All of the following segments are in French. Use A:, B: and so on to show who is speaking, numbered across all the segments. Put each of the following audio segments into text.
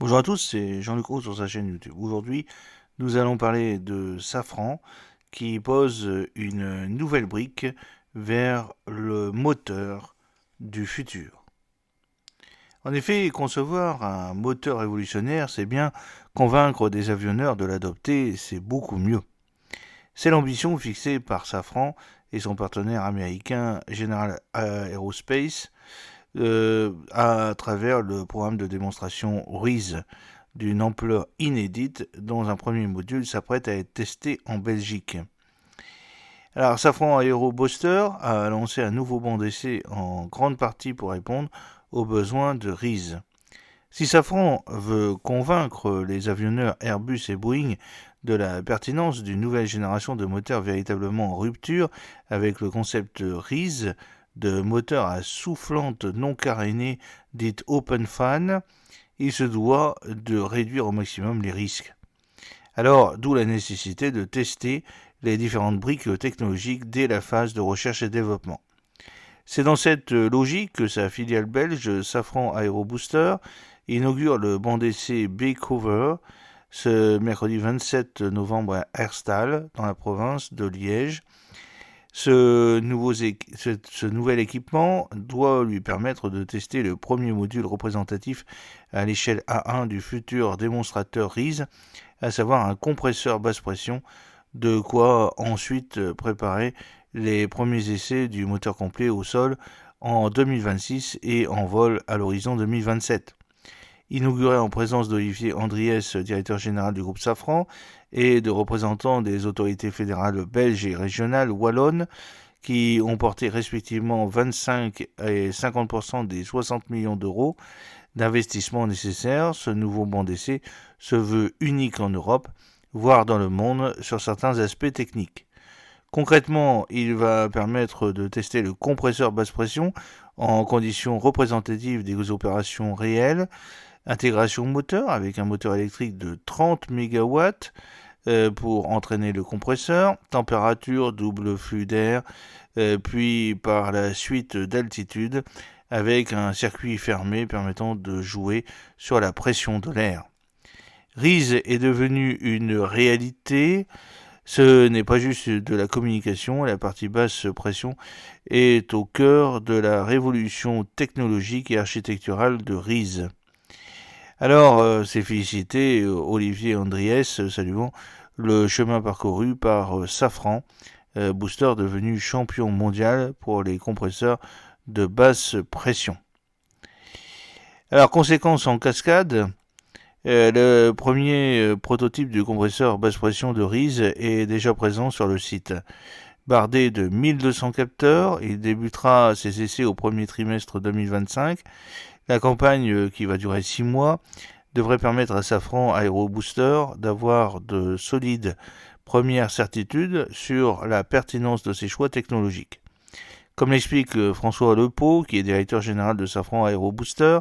A: Bonjour à tous, c'est Jean-Luc Roux sur sa chaîne YouTube. Aujourd'hui, nous allons parler de Safran qui pose une nouvelle brique vers le moteur du futur. En effet, concevoir un moteur révolutionnaire, c'est bien; convaincre des avionneurs de l'adopter, c'est beaucoup mieux. C'est l'ambition fixée par Safran et son partenaire américain General Aerospace à travers le programme de démonstration RISE d'une ampleur inédite, dont un premier module s'apprête à être testé en Belgique. Alors, Safran Aero Booster a lancé un nouveau banc d'essai en grande partie pour répondre aux besoins de RISE. Si Safran veut convaincre les avionneurs Airbus et Boeing de la pertinence d'une nouvelle génération de moteurs véritablement en rupture avec le concept RISE, de moteurs à soufflante non carénée dite open fan, il se doit de réduire au maximum les risques. Alors, d'où la nécessité de tester les différentes briques technologiques dès la phase de recherche et développement. C'est dans cette logique que sa filiale belge Safran Aero Booster inaugure le banc d'essai B-Cover ce mercredi 27 novembre à Herstal, dans la province de Liège. Ce nouvel équipement doit lui permettre de tester le premier module représentatif à l'échelle A1 du futur démonstrateur RISE, à savoir un compresseur basse pression, de quoi ensuite préparer les premiers essais du moteur complet au sol en 2026 et en vol à l'horizon 2027. Inauguré en présence d'Olivier Andriès, directeur général du groupe Safran, et de représentants des autorités fédérales belges et régionales wallonnes, qui ont porté respectivement 25 et 50% des 60 millions d'euros d'investissement nécessaires, ce nouveau banc d'essai se veut unique en Europe, voire dans le monde, sur certains aspects techniques. Concrètement, il va permettre de tester le compresseur basse pression en conditions représentatives des opérations réelles, intégration moteur avec un moteur électrique de 30 MW pour entraîner le compresseur, température, double flux d'air, puis par la suite d'altitude avec un circuit fermé permettant de jouer sur la pression de l'air. RISE est devenu une réalité. Ce n'est pas juste de la communication, la partie basse pression est au cœur de la révolution technologique et architecturale de RISE. Alors, c'est félicité Olivier Andriès, saluant le chemin parcouru par Safran, Booster devenu champion mondial pour les compresseurs de basse pression. Alors, conséquence en cascade, le premier prototype du compresseur basse pression de RISE est déjà présent sur le site. Bardé de 1200 capteurs, il débutera ses essais au premier trimestre 2025. La campagne, qui va durer 6 mois, devrait permettre à Safran Aero Booster d'avoir de solides premières certitudes sur la pertinence de ses choix technologiques. Comme l'explique François Lepeau, qui est directeur général de Safran Aero Booster,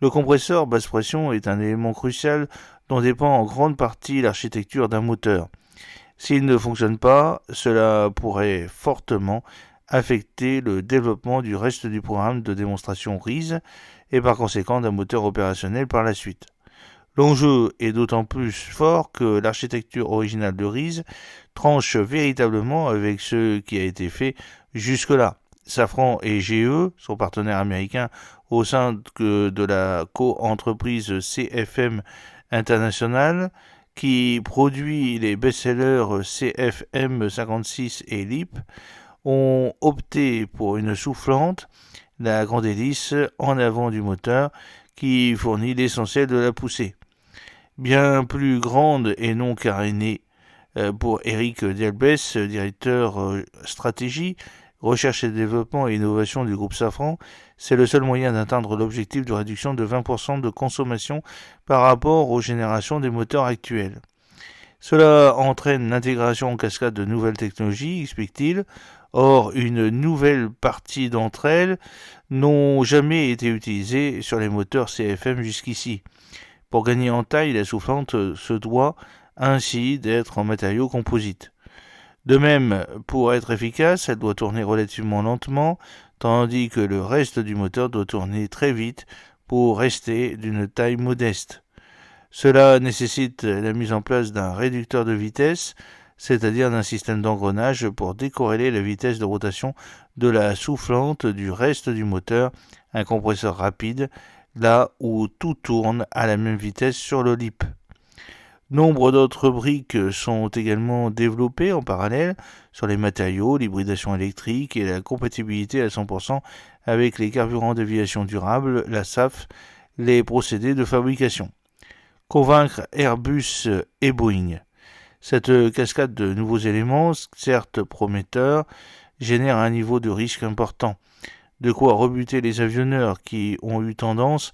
A: le compresseur basse pression est un élément crucial dont dépend en grande partie l'architecture d'un moteur. S'il ne fonctionne pas, cela pourrait fortement affecter le développement du reste du programme de démonstration RISE et par conséquent d'un moteur opérationnel par la suite. L'enjeu est d'autant plus fort que l'architecture originale de RISE tranche véritablement avec ce qui a été fait jusque-là. Safran et GE, son partenaire américain au sein de la co-entreprise CFM International, qui produit les best-sellers CFM 56 et LEAP, ont opté pour une soufflante, la grande hélice en avant du moteur, qui fournit l'essentiel de la poussée. Bien plus grande et non carénée pour Eric Delbès, directeur stratégie, recherche et développement et innovation du groupe Safran, c'est le seul moyen d'atteindre l'objectif de réduction de 20% de consommation par rapport aux générations des moteurs actuels. Cela entraîne l'intégration en cascade de nouvelles technologies, explique-t-il. Or, une nouvelle partie d'entre elles n'ont jamais été utilisées sur les moteurs CFM jusqu'ici. Pour gagner en taille, la soufflante se doit ainsi d'être en matériaux composites. De même, pour être efficace, elle doit tourner relativement lentement, tandis que le reste du moteur doit tourner très vite pour rester d'une taille modeste. Cela nécessite la mise en place d'un réducteur de vitesse, c'est-à-dire d'un système d'engrenage pour décorréler la vitesse de rotation de la soufflante du reste du moteur, un compresseur rapide, là où tout tourne à la même vitesse sur le LIP. Nombre d'autres briques sont également développées en parallèle sur les matériaux, l'hybridation électrique et la compatibilité à 100% avec les carburants d'aviation durable, la SAF, les procédés de fabrication. Convaincre Airbus et Boeing. Cette cascade de nouveaux éléments, certes prometteurs, génère un niveau de risque important. De quoi rebuter les avionneurs qui ont eu tendance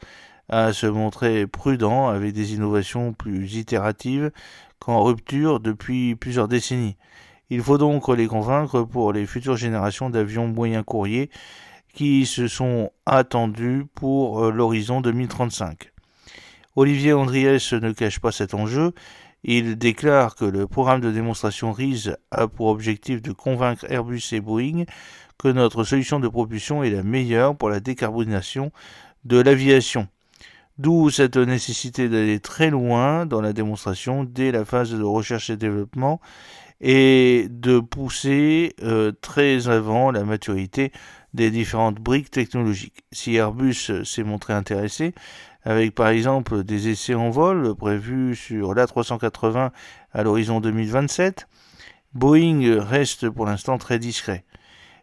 A: à se montrer prudents avec des innovations plus itératives qu'en rupture depuis plusieurs décennies. Il faut donc les convaincre pour les futures générations d'avions moyens courriers qui se sont attendus pour l'horizon 2035. Olivier Andriès ne cache pas cet enjeu. Il déclare que le programme de démonstration RISE a pour objectif de convaincre Airbus et Boeing que notre solution de propulsion est la meilleure pour la décarbonation de l'aviation. D'où cette nécessité d'aller très loin dans la démonstration dès la phase de recherche et développement et de pousser très avant la maturité des différentes briques technologiques. Si Airbus s'est montré intéressé, avec par exemple des essais en vol prévus sur l'A380 à l'horizon 2027, Boeing reste pour l'instant très discret.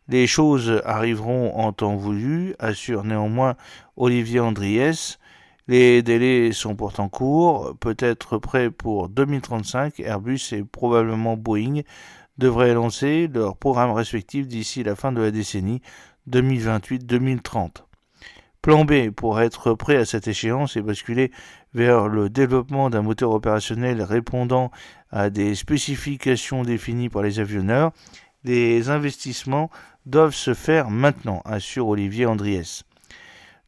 A: Les choses arriveront en temps voulu, assure néanmoins Olivier Andriès. Les délais sont pourtant courts, peut-être prêts pour 2035. Airbus et probablement Boeing devraient lancer leurs programmes respectifs d'ici la fin de la décennie 2028-2030. Plan B pour être prêt à cette échéance et basculer vers le développement d'un moteur opérationnel répondant à des spécifications définies par les avionneurs. Les investissements doivent se faire maintenant, assure Olivier Andriès.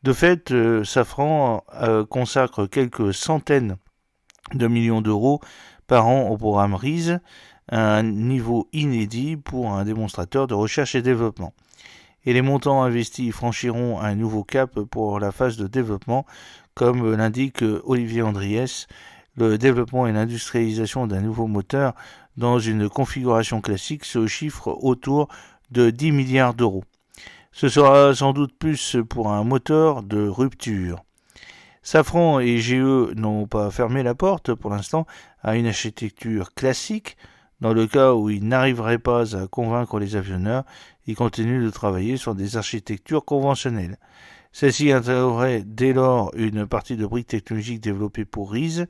A: De fait, Safran consacre quelques centaines de millions d'euros par an au programme RISE, un niveau inédit pour un démonstrateur de recherche et développement. Et les montants investis franchiront un nouveau cap pour la phase de développement, comme l'indique Olivier Andriès. Le développement et l'industrialisation d'un nouveau moteur dans une configuration classique se chiffre autour de 10 milliards d'euros. Ce sera sans doute plus pour un moteur de rupture. Safran et GE n'ont pas fermé la porte pour l'instant à une architecture classique. Dans le cas où ils n'arriveraient pas à convaincre les avionneurs, ils continuent de travailler sur des architectures conventionnelles. Celle-ci intégrerait dès lors une partie de briques technologiques développées pour RISE,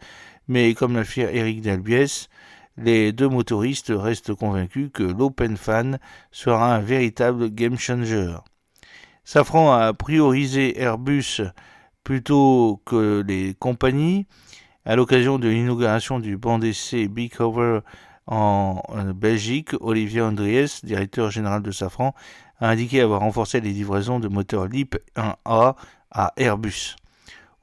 A: mais comme l'affirme Eric Dalbiès, les deux motoristes restent convaincus que l'OpenFan sera un véritable game changer. Safran a priorisé Airbus plutôt que les compagnies à l'occasion de l'inauguration du banc d'essai Big Over en Belgique. Olivier Andriès, directeur général de Safran, a indiqué avoir renforcé les livraisons de moteurs LEAP 1A à Airbus.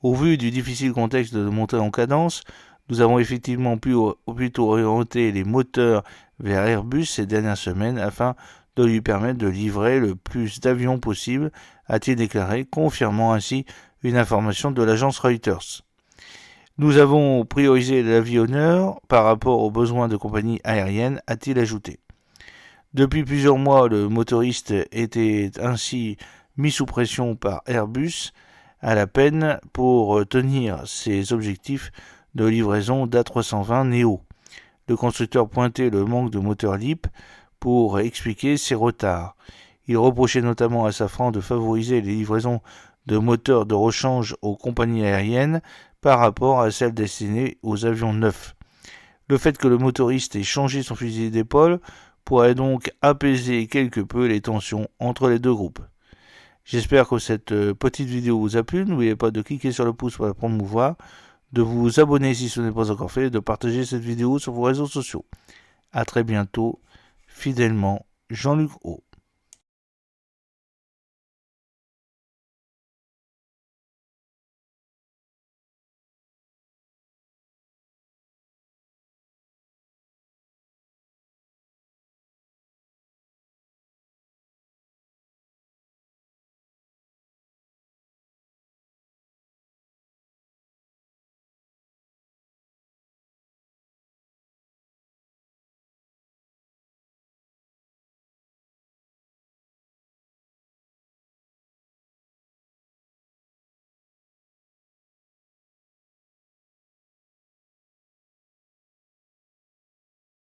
A: Au vu du difficile contexte de montée en cadence, nous avons effectivement plutôt orienter les moteurs vers Airbus ces dernières semaines afin de lui permettre de livrer le plus d'avions possible, a-t-il déclaré, confirmant ainsi une information de l'agence Reuters. Nous avons priorisé l'avionneur par rapport aux besoins de compagnies aériennes, a-t-il ajouté. Depuis plusieurs mois, le motoriste était ainsi mis sous pression par Airbus à la peine pour tenir ses objectifs de livraison d'A320 Neo. Le constructeur pointait le manque de moteurs LEAP pour expliquer ces retards. Il reprochait notamment à Safran de favoriser les livraisons de moteurs de rechange aux compagnies aériennes par rapport à celles destinées aux avions neufs. Le fait que le motoriste ait changé son fusil d'épaule pourrait donc apaiser quelque peu les tensions entre les deux groupes. J'espère que cette petite vidéo vous a plu. N'oubliez pas de cliquer sur le pouce pour la promouvoir, de vous abonner si ce n'est pas encore fait et de partager cette vidéo sur vos réseaux sociaux. A très bientôt, fidèlement, Jean-Luc O.